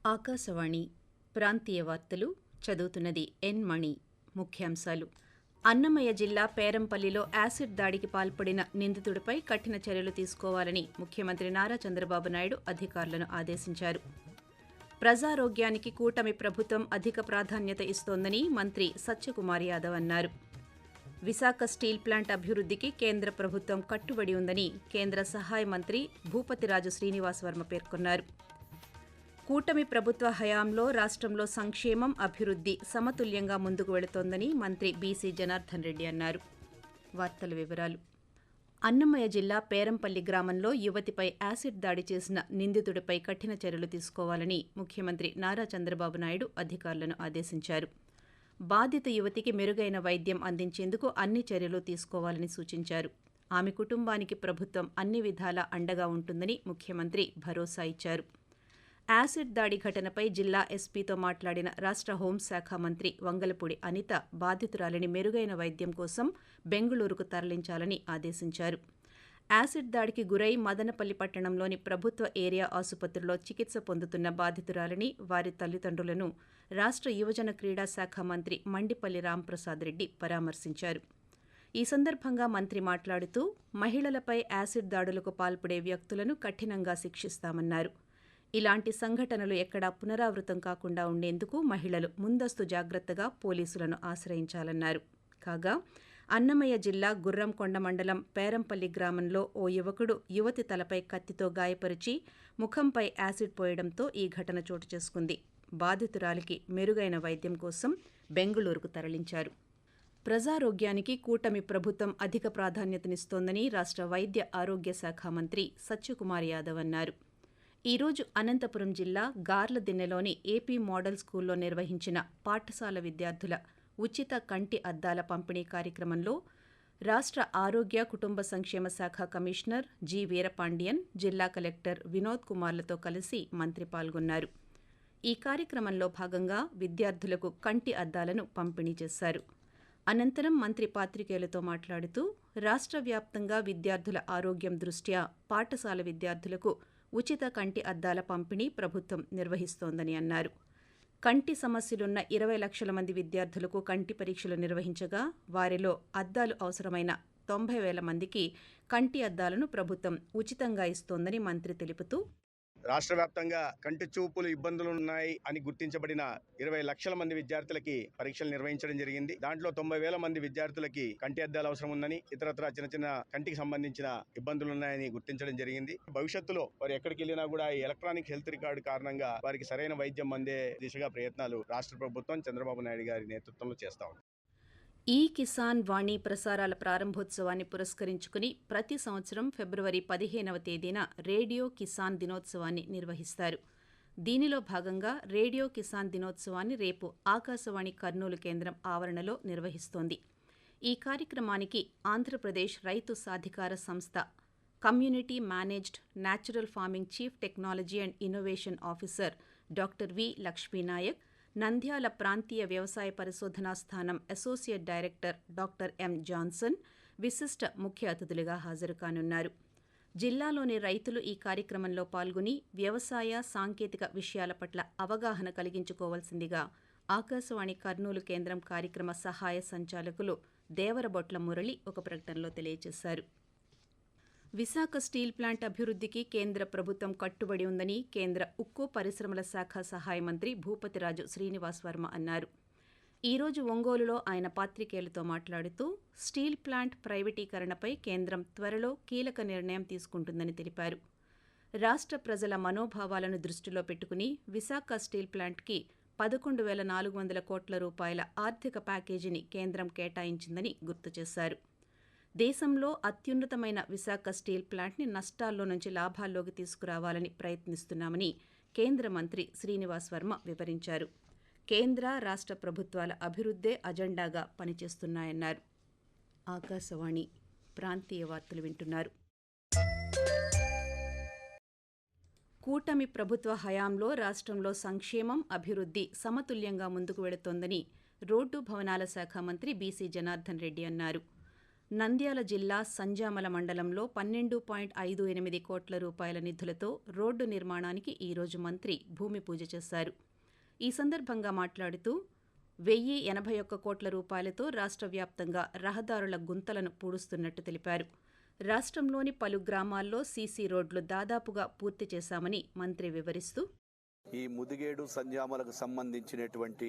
ఆకాశవాణి ప్రాంతీయ వార్తలు చదువుతున్నది ఎన్ మణి. ముఖ్యాంశాలు: అన్నమయ్య జిల్లా పేరంపల్లిలో యాసిడ్ దాడికి పాల్పడిన నిందితుడిపై కఠిన చర్యలు తీసుకోవాలని ముఖ్యమంత్రి నారా చంద్రబాబు నాయుడు అధికారులను ఆదేశించారు. ప్రజారోగ్యానికి కూటమి ప్రభుత్వం అధిక ప్రాధాన్యత ఇస్తోందని మంత్రి సత్యకుమార్ యాదవ్ అన్నారు. విశాఖ స్టీల్ ప్లాంట్ అభివృద్ధికి కేంద్ర ప్రభుత్వం కట్టుబడి ఉందని కేంద్ర సహాయ మంత్రి భూపతిరాజు శ్రీనివాస్ వర్మ పేర్కొన్నారు. కూటమి ప్రభుత్వ హయాంలో రాష్ట్రంలో సంక్షేమం, అభివృద్ధి సమతుల్యంగా ముందుకు వెళుతోందని మంత్రి బీసీ జనార్దన్ రెడ్డి అన్నారు. వార్తల వివరాలు: అన్నమయ్య జిల్లా పేరంపల్లి గ్రామంలో యువతిపై యాసిడ్ దాడి చేసిన నిందితుడిపై కఠిన చర్యలు తీసుకోవాలని ముఖ్యమంత్రి నారా చంద్రబాబు నాయుడు అధికారులను ఆదేశించారు. బాధిత యువతికి మెరుగైన వైద్యం అందించేందుకు అన్ని చర్యలు తీసుకోవాలని సూచించారు. ఆమె కుటుంబానికి ప్రభుత్వం అన్ని విధాలా అండగా ఉంటుందని ముఖ్యమంత్రి భరోసా ఇచ్చారు. యాసిడ్ దాడి ఘటనపై జిల్లా ఎస్పీతో మాట్లాడిన రాష్ట్ర హోంశాఖ మంత్రి వంగలపూడి అనిత బాధితురాలిని మెరుగైన వైద్యం కోసం బెంగుళూరుకు తరలించాలని ఆదేశించారు. యాసిడ్ దాడికి గురై మదనపల్లి పట్టణంలోని ప్రభుత్వ ఏరియా ఆసుపత్రిలో చికిత్స పొందుతున్న బాధితురాలిని, వారి తల్లిదండ్రులను రాష్ట్ర యువజన క్రీడా శాఖ మంత్రి మండిపల్లి రాంప్రసాద్ రెడ్డి పరామర్శించారు. ఈ సందర్భంగా మంత్రి మాట్లాడుతూ మహిళలపై యాసిడ్ దాడులకు పాల్పడే వ్యక్తులను కఠినంగా శిక్షిస్తామన్నారు. ఇలాంటి సంఘటనలు ఎక్కడా పునరావృతం కాకుండా ఉండేందుకు మహిళలు ముందస్తు జాగ్రత్తగా పోలీసులను ఆశ్రయించాలన్నారు. కాగా అన్నమయ్య జిల్లా గుర్రంకొండ మండలం పేరంపల్లి గ్రామంలో ఓ యువకుడు యువతి తలపై కత్తితో గాయపరిచి ముఖంపై యాసిడ్ పోయడంతో ఈ ఘటన చోటు చేసుకుంది. బాధితురాలికి మెరుగైన వైద్యం కోసం బెంగుళూరుకు తరలించారు. ప్రజారోగ్యానికి కూటమి ప్రభుత్వం అధిక ప్రాధాన్యతనిస్తోందని రాష్ట్ర వైద్య ఆరోగ్య శాఖ మంత్రి సత్యకుమార్ యాదవ్ అన్నారు. ఈ రోజు అనంతపురం జిల్లా గార్లదిన్నెలోని ఏపీ మోడల్ స్కూల్లో నిర్వహించిన పాఠశాల విద్యార్థుల ఉచిత కంటి అద్దాల పంపిణీ కార్యక్రమంలో రాష్ట్ర ఆరోగ్య కుటుంబ సంక్షేమ శాఖ కమిషనర్ జి వీరపాండియన్, జిల్లా కలెక్టర్ వినోద్ కుమార్లతో కలిసి మంత్రి పాల్గొన్నారు. ఈ కార్యక్రమంలో భాగంగా విద్యార్థులకు కంటి అద్దాలను పంపిణీ చేశారు. అనంతరం మంత్రి పాత్రికేయులతో మాట్లాడుతూ రాష్ట్ర వ్యాప్తంగా విద్యార్థుల ఆరోగ్యం దృష్ట్యా పాఠశాల విద్యార్థులకు ఉచిత కంటి అద్దాల పంపిణీ ప్రభుత్వం నిర్వహిస్తోందని అన్నారు. కంటి సమస్యలున్న 20 లక్షల మంది విద్యార్థులకు కంటి పరీక్షలు నిర్వహించగా వారిలో అద్దాలు అవసరమైన 90,000 మందికి కంటి అద్దాలను ప్రభుత్వం ఉచితంగా ఇస్తోందని మంత్రి తెలుపుతూ, రాష్ట్ర వ్యాప్తంగా కంటి చూపులు ఇబ్బందులు ఉన్నాయి అని గుర్తించబడిన 20 లక్షల మంది విద్యార్థులకి పరీక్షలు నిర్వహించడం జరిగింది. దాంట్లో 90,000 మంది విద్యార్థులకి కంటి అద్దాలు అవసరం ఉందని, ఇతరత్ర చిన్న కంటికి సంబంధించిన ఇబ్బందులు ఉన్నాయని గుర్తించడం జరిగింది. భవిష్యత్తులో వారు ఎక్కడికి వెళ్ళినా కూడా ఈ ఎలక్ట్రానిక్ హెల్త్ రికార్డు కారణంగా వారికి సరైన వైద్యం అందే దిశగా ప్రయత్నాలు రాష్ట్ర ప్రభుత్వం చంద్రబాబు నాయుడు గారి నేతృత్వంలో చేస్తా ఉంది. ఈ కిసాన్ వాణి ప్రసారాల ప్రారంభోత్సవాన్ని పురస్కరించుకుని ప్రతి సంవత్సరం ఫిబ్రవరి 15వ తేదీన రేడియో కిసాన్ దినోత్సవాన్ని నిర్వహిస్తారు. దీనిలో భాగంగా రేడియో కిసాన్ దినోత్సవాన్ని రేపు ఆకాశవాణి కర్నూలు కేంద్రం ఆవరణలో నిర్వహిస్తోంది. ఈ కార్యక్రమానికి ఆంధ్రప్రదేశ్ రైతు సాధికార సంస్థ community managed natural farming chief technology and innovation officer doctor V Lakshmi Nayak, Nandyal ప్రాంతీయ వ్యవసాయ పరిశోధనా స్థానం associate director doctor M Johnson విశిష్ట ముఖ్య అతిథులుగా హాజరు కానున్నారు. జిల్లాలోని రైతులు ఈ కార్యక్రమంలో పాల్గొని వ్యవసాయ సాంకేతిక విషయాల పట్ల అవగాహన కలిగించుకోవాల్సిందిగా ఆకాశవాణి కర్నూలు కేంద్రం కార్యక్రమ సహాయ సంచాలకులు దేవరబొట్ల మురళి ఒక ప్రకటనలో తెలియజేశారు. విశాఖ స్టీల్ ప్లాంట్ అభివృద్ధికి కేంద్ర ప్రభుత్వం కట్టుబడి ఉందని కేంద్ర ఉక్కు పరిశ్రమల శాఖ సహాయ మంత్రి భూపతిరాజు శ్రీనివాస్ వర్మ అన్నారు. ఈ రోజు ఒంగోలులో ఆయన పాత్రికేయులతో మాట్లాడుతూ స్టీల్ ప్లాంట్ ప్రైవేటీకరణపై కేంద్రం త్వరలో కీలక నిర్ణయం తీసుకుంటుందని తెలిపారు. రాష్ట్ర ప్రజల మనోభావాలను దృష్టిలో పెట్టుకుని విశాఖ స్టీల్ ప్లాంట్కి 11,400 కోట్ల రూపాయల ఆర్థిక ప్యాకేజీని కేంద్రం కేటాయించిందని గుర్తు చేశారు. దేశంలో అత్యున్నతమైన విశాఖ స్టీల్ ప్లాంట్ని నష్టాల్లో నుంచి లాభాల్లోకి తీసుకురావాలని ప్రయత్నిస్తున్నామని కేంద్ర మంత్రి శ్రీనివాస్ వర్మ వివరించారు. కేంద్ర, రాష్ట్ర ప్రభుత్వాల అభివృద్ధే అజెండాగా పనిచేస్తున్నాయన్నారు. ఆకాశవాణి ప్రాంతీయ వార్తలు వింటున్నారు. కూటమి ప్రభుత్వ హయాంలో రాష్ట్రంలో సంక్షేమం, అభివృద్ధి సమతుల్యంగా ముందుకు వెళుతోందని రోడ్డు భవనాల శాఖ మంత్రి బీసీ జనార్దన్ రెడ్డి అన్నారు. నంద్యాల జిల్లా సంజామల మండలంలో 12.58 కోట్ల రూపాయల నిధులతో రోడ్డు నిర్మాణానికి ఈరోజు మంత్రి భూమి పూజ చేశారు. ఈ సందర్భంగా మాట్లాడుతూ 1,081 కోట్ల రూపాయలతో రాష్ట్ర వ్యాప్తంగా రహదారుల గుంతలను పూడుస్తున్నట్టు తెలిపారు. రాష్ట్రంలోని పలు గ్రామాల్లో సీసీ రోడ్లు దాదాపుగా పూర్తి చేశామని మంత్రి వివరిస్తూ, ఈ ముదిగేడు సంజామలకు సంబంధించినటువంటి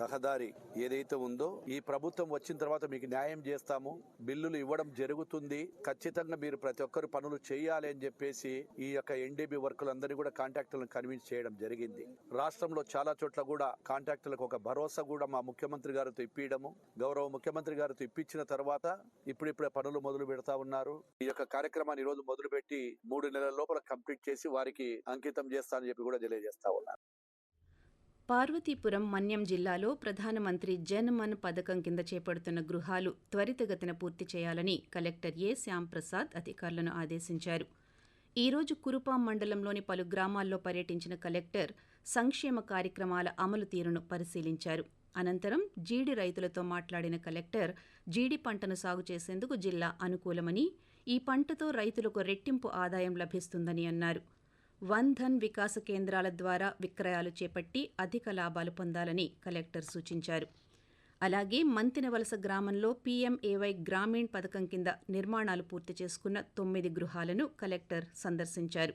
రహదారి ఏదైతే ఉందో ఈ ప్రభుత్వం వచ్చిన తర్వాత మీకు న్యాయం చేస్తాము, బిల్లులు ఇవ్వడం జరుగుతుంది, ఖచ్చితంగా మీరు ప్రతి ఒక్కరు పనులు చేయాలి అని చెప్పేసి ఈ యొక్క ఎన్డీబీ వర్కులందరినీ కూడా కాంట్రాక్టులను కన్విన్స్ చేయడం జరిగింది. రాష్ట్రంలో చాలా చోట్ల కూడా కాంట్రాక్టులకు ఒక భరోసా కూడా మా ముఖ్యమంత్రి గారితో ఇప్పించడము, గౌరవ ముఖ్యమంత్రి గారితో ఇప్పించిన తర్వాత ఇప్పుడిప్పుడే పనులు మొదలు పెడతా ఉన్నారు. ఈ యొక్క కార్యక్రమాన్ని ఈ రోజు మొదలుపెట్టి 3 నెలల లోపల కంప్లీట్ చేసి వారికి అంకితం చేస్తానని చెప్పి కూడా తెలియజేస్తా ఉన్నారు. పార్వతీపురం మన్యం జిల్లాలో ప్రధానమంత్రి జన్ మన్ పథకం కింద చేపడుతున్న గృహాలు త్వరితగతిన పూర్తి చేయాలని కలెక్టర్ ఏ శ్యాంప్రసాద్ అధికారులను ఆదేశించారు. ఈరోజు కురుపాం మండలంలోని పలు గ్రామాల్లో పర్యటించిన కలెక్టర్ సంక్షేమ కార్యక్రమాల అమలు తీరును పరిశీలించారు. అనంతరం జీడి రైతులతో మాట్లాడిన కలెక్టర్ జీడి పంటను సాగు చేసేందుకు జిల్లా అనుకూలమని, ఈ పంటతో రైతులకు రెట్టింపు ఆదాయం లభిస్తుందని అన్నారు. వన్ ధన్ వికాస కేంద్రాల ద్వారా విక్రయాలు చేపట్టి అధిక లాభాలు పొందాలని కలెక్టర్ సూచించారు. అలాగే మంతినవలస గ్రామంలో పీఎంఏవై గ్రామీణ్ పథకం కింద నిర్మాణాలు పూర్తి చేసుకున్న 9 గృహాలను కలెక్టర్ సందర్శించారు.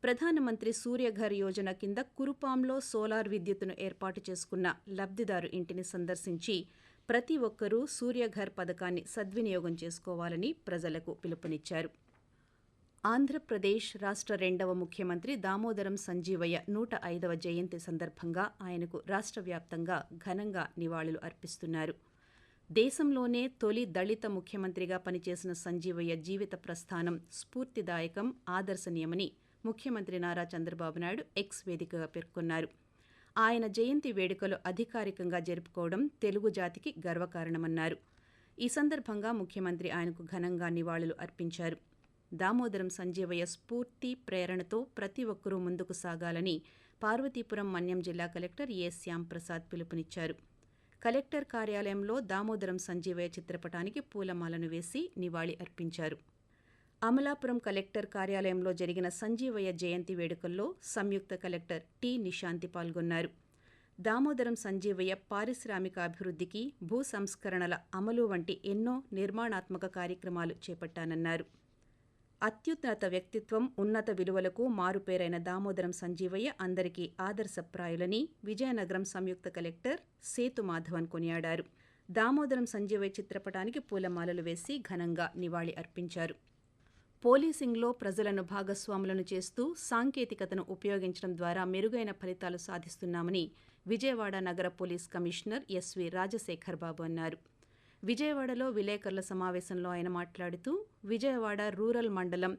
ప్రధానమంత్రి సూర్యఘర్ యోజన కింద కురుపాంలో సోలార్ విద్యుత్తును ఏర్పాటు చేసుకున్న లబ్ధిదారు ఇంటిని సందర్శించి ప్రతి ఒక్కరూ సూర్యఘర్ పథకాన్ని సద్వినియోగం చేసుకోవాలని ప్రజలకు పిలుపునిచ్చారు. ఆంధ్రప్రదేశ్ రాష్ట్ర 2వ ముఖ్యమంత్రి దామోదరం సంజీవయ్య 105వ జయంతి సందర్భంగా ఆయనకు రాష్ట్ర వ్యాప్తంగా ఘనంగా నివాళులు అర్పిస్తున్నారు. దేశంలోనే తొలి దళిత ముఖ్యమంత్రిగా పనిచేసిన సంజీవయ్య జీవిత ప్రస్థానం స్ఫూర్తిదాయకం, ఆదర్శనీయమని ముఖ్యమంత్రి నారా చంద్రబాబు నాయుడు ఎక్స్ వేదికగా పేర్కొన్నారు. ఆయన జయంతి వేడుకలు అధికారికంగా జరుపుకోవడం తెలుగు జాతికి గర్వకారణమన్నారు. ఈ సందర్భంగా ముఖ్యమంత్రి ఆయనకు ఘనంగా నివాళులు అర్పించారు. దామోదరం సంజీవయ్య స్ఫూర్తి, ప్రేరణతో ప్రతి ఒక్కరూ ముందుకు సాగాలని పార్వతీపురం మన్యం జిల్లా కలెక్టర్ ఏ శ్యాంప్రసాద్ పిలుపునిచ్చారు. కలెక్టర్ కార్యాలయంలో దామోదరం సంజీవయ్య చిత్రపటానికి పూలమాలను వేసి నివాళి అర్పించారు. అమలాపురం కలెక్టర్ కార్యాలయంలో జరిగిన సంజీవయ్య జయంతి వేడుకల్లో సంయుక్త కలెక్టర్ టి నిశాంతి పాల్గొన్నారు. దామోదరం సంజీవయ్య పారిశ్రామిక అభివృద్ధికి, భూ సంస్కరణల అమలు వంటి ఎన్నో నిర్మాణాత్మక కార్యక్రమాలు చేపట్టానన్నారు. అత్యున్నత వ్యక్తిత్వం, ఉన్నత విలువలకు మారుపేరైన దామోదరం సంజీవయ్య అందరికీ ఆదర్శప్రాయులని విజయనగరం సంయుక్త కలెక్టర్ సేతు మాధవన్ కొనియాడారు. దామోదరం సంజీవయ్య చిత్రపటానికి పూలమాలలు వేసి ఘనంగా నివాళి అర్పించారు. పోలీసింగ్లో ప్రజలను భాగస్వాములను చేస్తూ సాంకేతికతను ఉపయోగించడం ద్వారా మెరుగైన ఫలితాలు సాధిస్తున్నామని విజయవాడ నగర police commissioner SV Rajasekhar Babu అన్నారు. విజయవాడలో విలేకరుల సమావేశంలో ఆయన మాట్లాడుతూ, విజయవాడ రూరల్ మండలం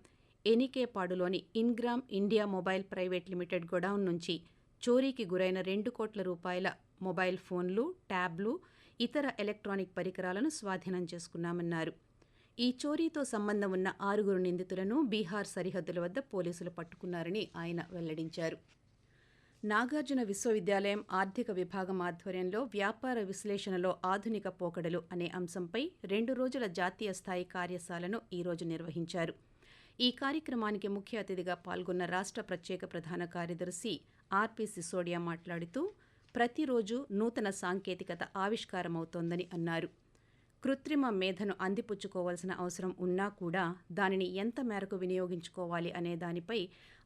ఎనికేపాడులోని Ingram India mobile private limited godown నుంచి చోరీకి గురైన 2 కోట్ల రూపాయల మొబైల్ ఫోన్లు, ట్యాబ్లు, ఇతర ఎలక్ట్రానిక్ పరికరాలను స్వాధీనం చేసుకున్నామన్నారు. ఈ చోరీతో సంబంధం ఉన్న 6 నిందితులను బీహార్ సరిహద్దుల వద్ద పోలీసులు పట్టుకున్నారని ఆయన వెల్లడించారు. నాగార్జున విశ్వవిద్యాలయం ఆర్థిక విభాగం ఆధ్వర్యంలో వ్యాపార విశ్లేషణలో ఆధునిక పోకడలు అనే అంశంపై 2 రోజుల జాతీయ స్థాయి కార్యశాలను ఈరోజు నిర్వహించారు. ఈ కార్యక్రమానికి ముఖ్య అతిథిగా పాల్గొన్న రాష్ట్ర ప్రత్యేక ప్రధాన కార్యదర్శి ఆర్పి సిసోడియా మాట్లాడుతూ, ప్రతిరోజు నూతన సాంకేతికత ఆవిష్కారమవుతోందని అన్నారు. కృత్రిమ మేధను అందిపుచ్చుకోవాల్సిన అవసరం ఉన్నా కూడా దానిని ఎంత మేరకు వినియోగించుకోవాలి అనే దానిపై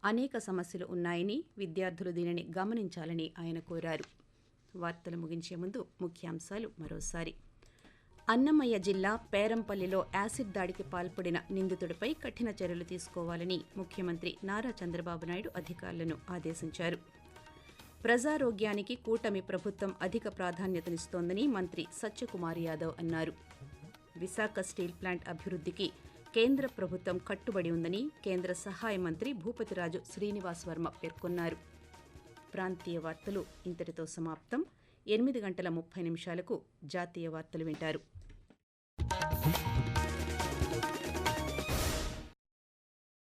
అనేక సమస్యలు ఉన్నాయని, విద్యార్థులు దీనిని గమనించాలని ఆయన కోరారు. వార్తలు ముగించే ముందు ముఖ్యాంశాలు మరోసారి. అన్నమయ్య జిల్లా పేరంపల్లిలో యాసిడ్ దాడికి పాల్పడిన నిందితుడిపై కఠిన చర్యలు తీసుకోవాలని ముఖ్యమంత్రి నారా చంద్రబాబు నాయుడు అధికారులను ఆదేశించారు. ప్రజారోగ్యానికి కూటమి ప్రభుత్వం అధిక ప్రాధాన్యతనిస్తోందని మంత్రి సత్యకుమార్ యాదవ్ అన్నారు. విశాఖ స్టీల్ ప్లాంట్ అభివృద్ధికి కేంద్ర ప్రభుత్వం కట్టుబడి ఉందని కేంద్ర సహాయ మంత్రి భూపతిరాజు శ్రీనివాస్ వర్మ పేర్కొన్నారు. ప్రాంతీయ వార్తలు ఇంతటితో సమాప్తం. 8:30 జాతీయ వార్తలు వింటారు.